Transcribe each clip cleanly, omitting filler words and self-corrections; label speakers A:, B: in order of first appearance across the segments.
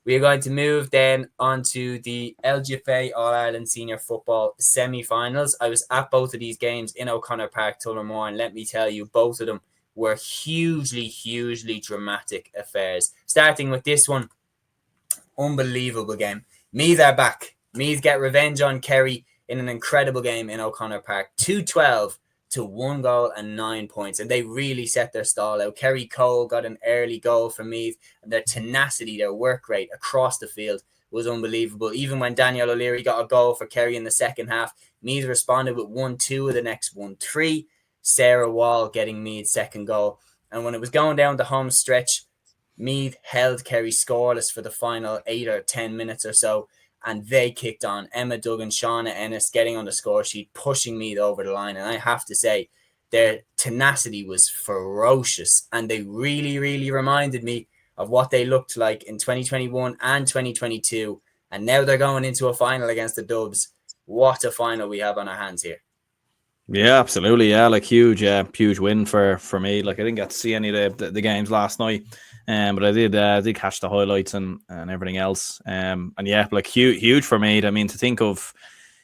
A: We are going to move then on to the LGFA All-Ireland Senior Football semi-finals. I was at both of these games in O'Connor Park, Tullamore, and let me tell you, both of them were hugely, hugely dramatic affairs. Starting with this one, unbelievable game. Meath are back. Meath get revenge on Kerry in an incredible game in O'Connor Park. 2-12 to 1 goal and 9 points. And they really set their stall out. Kerry Cole got an early goal from Meath. And their tenacity, their work rate across the field was unbelievable. Even when Daniel O'Leary got a goal for Kerry in the second half, Meath responded with 1-2 of the next 1-3. Sarah Wall getting Meath's second goal. And when it was going down the home stretch, Meath held Kerry scoreless for the final 8 or 10 minutes or so, and they kicked on. Emma Duggan, Shauna Ennis getting on the score sheet, pushing Meath over the line. And I have to say, their tenacity was ferocious, and they really, really reminded me of what they looked like in 2021 and 2022. And now they're going into a final against the Dubs. What a final we have on our hands here.
B: Yeah, absolutely. Yeah, like huge win for me. Like I didn't get to see any of the games last night, but I did catch the highlights and everything else. And yeah, like huge for me. I mean, to think of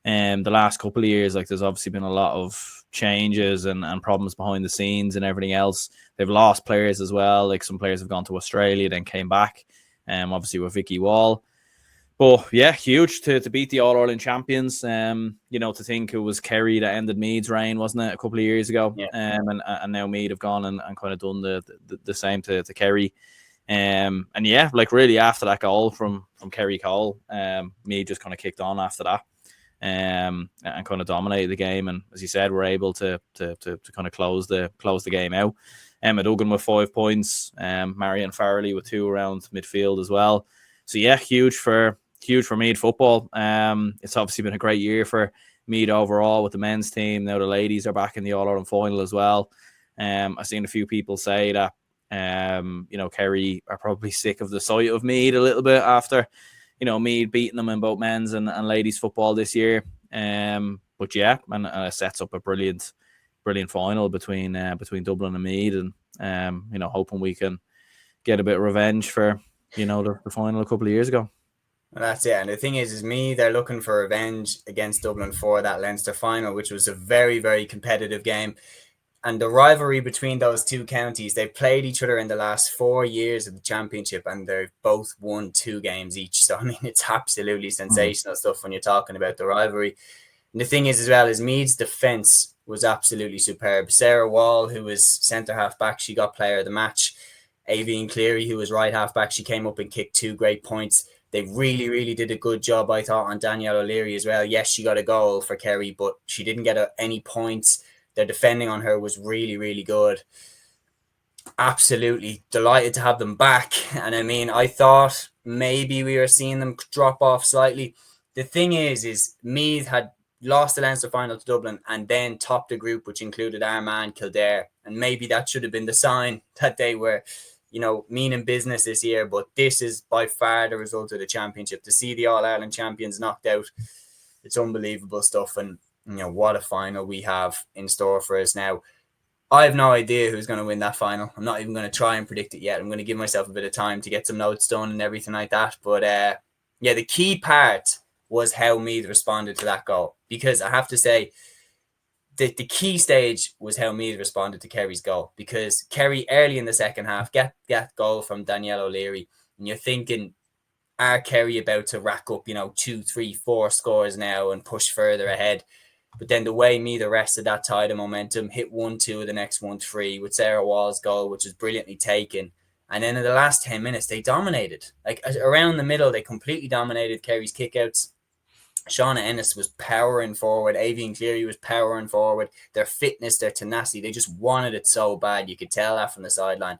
B: the last couple of years, like there's obviously been a lot of changes and problems behind the scenes and everything else. They've lost players as well. Like some players have gone to Australia, then came back. Obviously with Vicky Wall. But yeah, huge to beat the All-Ireland champions. To think it was Kerry that ended Meath's reign, wasn't it, a couple of years ago?
A: Yeah.
B: And now Meath have gone and kind of done the same to Kerry. And yeah, like really after that goal from Kerry Cole, Meath just kind of kicked on after that. And kind of dominated the game. And as you said, we're able to kind of close the game out. Emma Duggan with 5 points, Marion Farrelly with 2 around midfield as well. So yeah, huge for Meath football. It's obviously been a great year for Meath overall with the men's team. Now the ladies are back in the All-Ireland final as well. I've seen a few people say that Kerry are probably sick of the sight of Meath a little bit after Meath beating them in both men's and ladies football this year. But yeah, and it sets up a brilliant final between Dublin and Meath, and hoping we can get a bit of revenge for the final a couple of years ago.
A: Well, that's it. And the thing is Meath, they're looking for revenge against Dublin for that Leinster final, which was a very, very competitive game. And the rivalry between those two counties, they've played each other in the last 4 years of the championship, and they've both won 2 games each. So, I mean, it's absolutely sensational stuff when you're talking about the rivalry. And the thing is, as well, is Meath's defence was absolutely superb. Sarah Wall, who was centre half back, she got player of the match. Avian Cleary, who was right half back, she came up and kicked 2 great points. They really, really did a good job, I thought, on Danielle O'Leary as well. Yes, she got a goal for Kerry, but she didn't get any points. Their defending on her was really, really good. Absolutely delighted to have them back. And I mean, I thought maybe we were seeing them drop off slightly. The thing is Meath had lost the Leinster final to Dublin and then topped a group which included Armagh, Kildare. And maybe that should have been the sign that they were meaning business this year, but this is by far the result of the championship. To see the All-Ireland champions knocked out, it's unbelievable stuff. And, what a final we have in store for us now. I have no idea who's going to win that final. I'm not even going to try and predict it yet. I'm going to give myself a bit of time to get some notes done and everything like that. But, the key part was how Meath responded to that goal. Because I have to say, the key stage was how Meath responded to Kerry's goal, because Kerry early in the second half get goal from Danielle O'Leary, and you're thinking, are Kerry about to rack up 2, 3, 4 scores now and push further ahead? But then the way Meath arrested that tide of momentum, hit 1-2 of the next 1-3 with Sarah Wall's goal, which was brilliantly taken. And then in the last 10 minutes, they dominated. Like around the middle, they completely dominated Kerry's kickouts. Shauna Ennis was powering forward. Avian Cleary was powering forward. Their fitness, their tenacity, they just wanted it so bad. You could tell that from the sideline.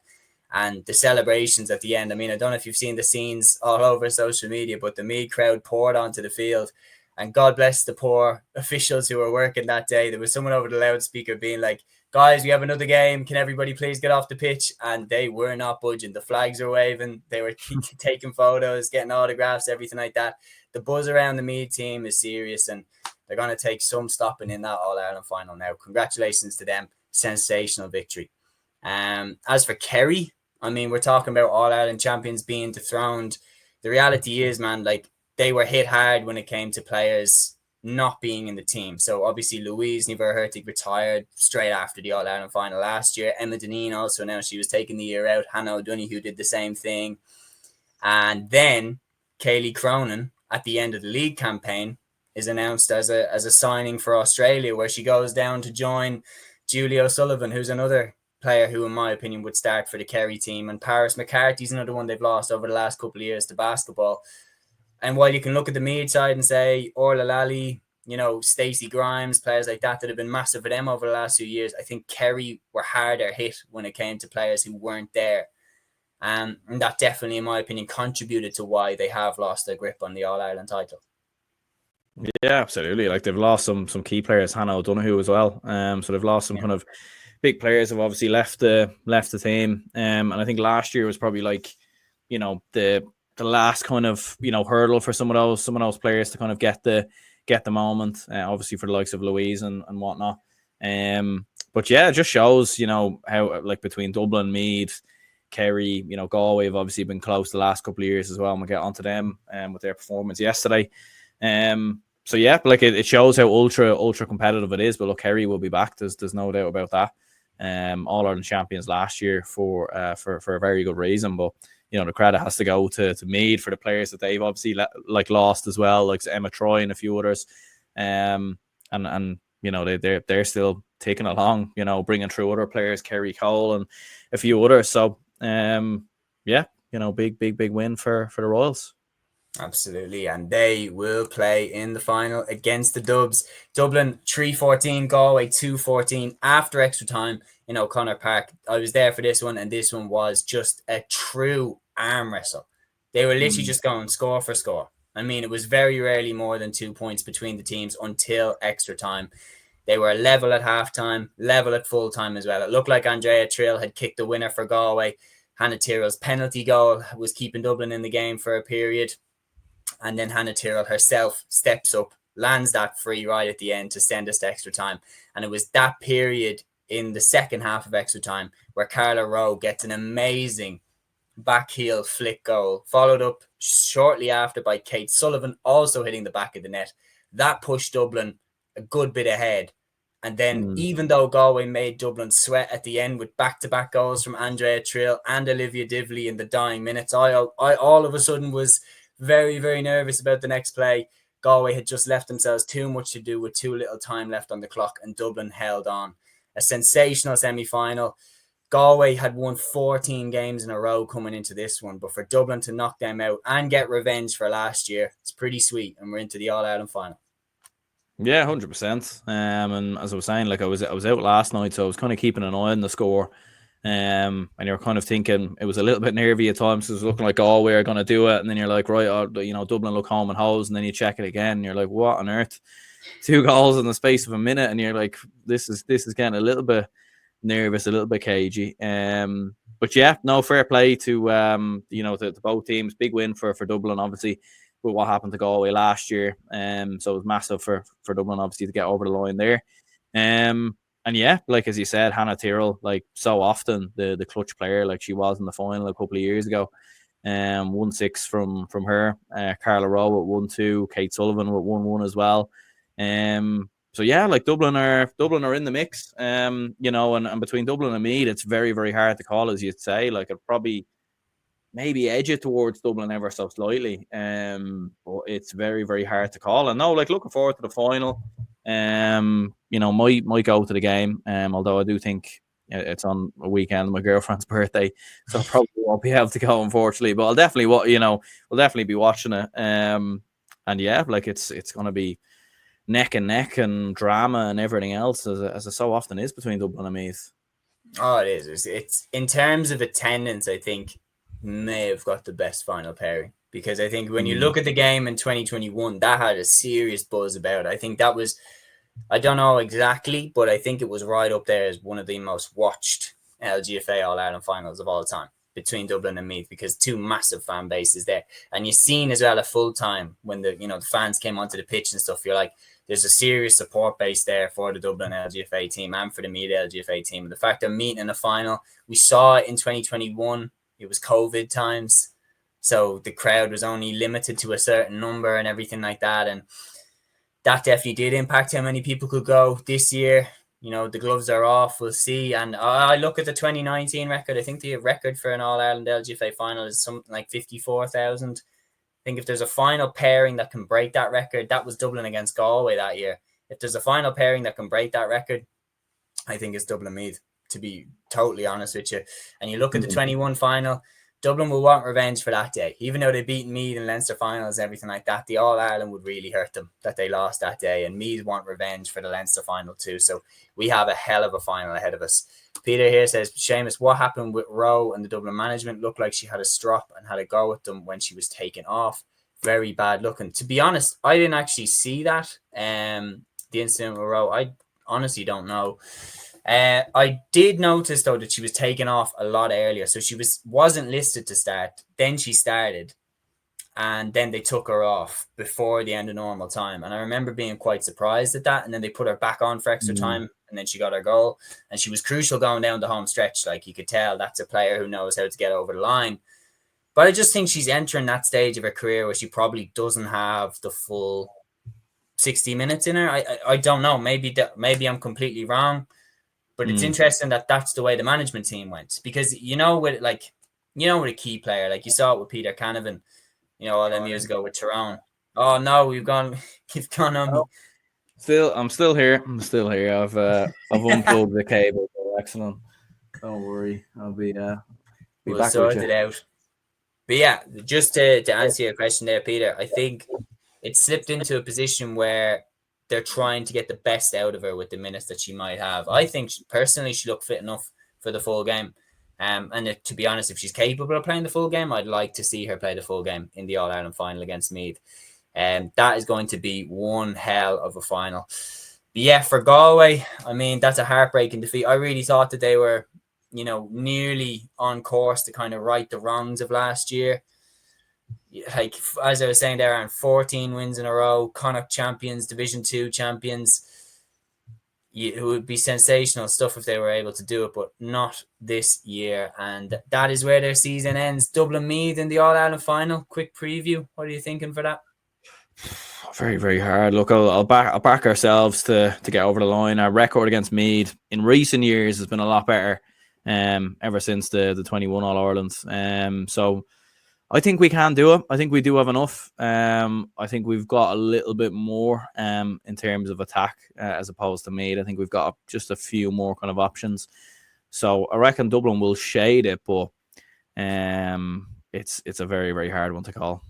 A: And the celebrations at the end. I mean, I don't know if you've seen the scenes all over social media, but the Meath crowd poured onto the field. And God bless the poor officials who were working that day. There was someone over the loudspeaker being like, guys, we have another game. Can everybody please get off the pitch? And they were not budging. The flags were waving. They were taking photos, getting autographs, everything like that. The buzz around the Meath team is serious, and they're going to take some stopping in that All-Ireland final now. Congratulations to them. Sensational victory. As for Kerry, I mean, we're talking about All-Ireland champions being dethroned the reality is, man, like they were hit hard when it came to players not being in the team. So obviously Louise Niver-Hurtig retired straight after the All-Ireland final last year. Emma Deneen also announced she was taking the year out. Hannah O'Donoghue, who did the same thing. And then Kaylee Cronin at the end of the league campaign is announced as a signing for Australia, where she goes down to join Julie Sullivan, who's another player who, in my opinion, would start for the Kerry team. And Paris McCarthy's another one they've lost over the last couple of years to basketball. And while you can look at the Meath side and say Orla Lally, Stacey Grimes, players like that have been massive for them over the last few years, I think Kerry were harder hit when it came to players who weren't there. And that definitely, in my opinion, contributed to why they have lost their grip on the All-Ireland title.
B: Yeah, absolutely. Like they've lost some key players, Hannah O'Donoghue as well. So they've lost some kind of big players have obviously left the team. And I think last year was probably like, the last kind of hurdle for some of those players to kind of get the moment. Obviously for the likes of Louise and whatnot. But yeah, it just shows how like between Dublin, Meath, Kerry, Galway have obviously been close the last couple of years as well. And we'll get onto them with their performance yesterday. So yeah, like it shows how ultra competitive it is. But look, Kerry will be back. There's no doubt about that. All-Ireland champions last year for a very good reason. But the credit has to go to Meath for the players that they've obviously lost as well, like Emma Troy and a few others. And they're still taking along. Bringing through other players, Kerry Cole and a few others. So big win for the Royals.
A: Absolutely, and they will play in the final against the Dubs. Dublin 3-14, Galway 2-14 after extra time in O'Connor Park. I was there for this one, and this one was just a true arm wrestle. They were literally just going score for score. I mean, it was very rarely more than 2 points between the teams until extra time. They were level at halftime, level at full time as well. It looked like Hannah Tyrrell had kicked the winner for Galway. Hannah Tyrrell's penalty goal was keeping Dublin in the game for a period. And then Hannah Tyrrell herself steps up, lands that free right at the end to send us to extra time. And it was that period in the second half of extra time where Carla Rowe gets an amazing back heel flick goal, followed up shortly after by Kate Sullivan, also hitting the back of the net. That pushed Dublin a good bit ahead. And then even though Galway made Dublin sweat at the end with back-to-back goals from Andrea Trill and Olivia Divley in the dying minutes, I all of a sudden was very, very nervous about the next play. Galway had just left themselves too much to do with too little time left on the clock, and Dublin held on. A sensational semi-final. Galway had won 14 games in a row coming into this one, but for Dublin to knock them out and get revenge for last year, it's pretty sweet, and we're into the All-Ireland final.
B: Yeah, 100%. And as I was saying, like I was out last night, so I was kind of keeping an eye on the score. And you're kind of thinking it was a little bit nervy at times. It was looking like Galway are going to do it, and then you're like, right, Dublin look home and hose, and then you check it again, and you're like, what on earth? 2 goals in the space of a minute, and you're like, this is getting a little bit nervous, a little bit cagey. But yeah, no, fair play to to both teams. Big win for Dublin, obviously, with what happened to Galway last year. So it was massive for Dublin, obviously, to get over the line there. And yeah, like as you said, Hannah Tyrrell, like so often the clutch player, like she was in the final a couple of years ago. 1-6 from her. Carla Rowe at 1-2, Kate Sullivan with 1-1 as well. So yeah, like Dublin are in the mix. And between Dublin and Meath, it's very, very hard to call, as you'd say. Like it probably maybe edge it towards Dublin ever so slightly. But it's very, very hard to call. And no, like looking forward to the final. Might go to the game. Although I do think it's on a weekend, my girlfriend's birthday, so I probably won't be able to go, unfortunately. But I'll definitely, we'll definitely be watching it. And yeah, like it's going to be neck and neck and drama and everything else, as it so often is between Dublin and Meath.
A: Oh, it is. It's in terms of attendance, I think may have got the best final pairing, because I think when you look at the game in 2021, that had a serious buzz about it. I think that was, I don't know exactly, but I think it was right up there as one of the most watched LGFA All-Ireland finals of all time between Dublin and Meath, because 2 massive fan bases there. And you've seen as well at full time when the fans came onto the pitch and stuff, you're like, there's a serious support base there for the Dublin LGFA team and for the Meath LGFA team. And the fact they're meeting in a final, we saw it in 2021, it was COVID times. so the crowd was only limited to a certain number and everything like that, and that definitely did impact how many people could go this year. The gloves are off. We'll see. And I look at the 2019 record. I think the record for an All-Ireland LGFA final is something like 54,000. I think if there's a final pairing that can break that record, that was Dublin against Galway that year. If there's a final pairing that can break that record, I think it's Dublin Meath, to be totally honest with you. And you look at the 21 final, Dublin will want revenge for that day. Even though they beat Meath in Leinster finals and everything like that, the All-Ireland would really hurt them that they lost that day. And Meath want revenge for the Leinster final too. So we have a hell of a final ahead of us. Peter here says, Seamus, what happened with Rowe and the Dublin management? Looked like she had a strop and had a go with them when she was taken off. Very bad looking. To be honest, I didn't actually see that. The incident with Rowe, I honestly don't know. I did notice though that she was taken off a lot earlier, so she wasn't listed to start. Then she started, and then they took her off before the end of normal time. And I remember being quite surprised at that. And then they put her back on for extra time, and then she got her goal, and she was crucial going down the home stretch. Like, you could tell that's a player who knows how to get over the line. But I just think she's entering that stage of her career where she probably doesn't have the full 60 minutes in her. I don't know. Maybe I'm completely wrong. But it's interesting that that's the way the management team went, because with a key player, like you saw it with Peter Canavan, all them years ago with Tyrone. Oh no, you've gone on me.
B: I'm still here. I've unplugged the cable. Excellent. Don't worry, I'll be
A: We'll
B: back
A: sort
B: with you.
A: it out. But yeah, just to answer your question there, Peter, I think it slipped into a position where they're trying to get the best out of her with the minutes that she might have. I think personally she looked fit enough for the full game. And to be honest, if she's capable of playing the full game, I'd like to see her play the full game in the All-Ireland final against Meath. That is going to be one hell of a final. But yeah, for Galway, I mean, that's a heartbreaking defeat. I really thought that they were, nearly on course to kind of right the wrongs of last year. Like, as I was saying, they're on 14 wins in a row, Connacht champions, Division 2 champions. It would be sensational stuff if they were able to do it, but not this year. And that is where their season ends. Dublin Meath in the All-Ireland final. Quick preview. What are you thinking for that?
B: Very, very hard. Look, I'll back ourselves to get over the line. Our record against Meath in recent years has been a lot better, ever since the 21 All-Irelands. So I think we can do it. I think we do have enough. I think we've got a little bit more in terms of attack as opposed to Meath. I think we've got just a few more kind of options. So I reckon Dublin will shade it, but it's a very, very hard one to call.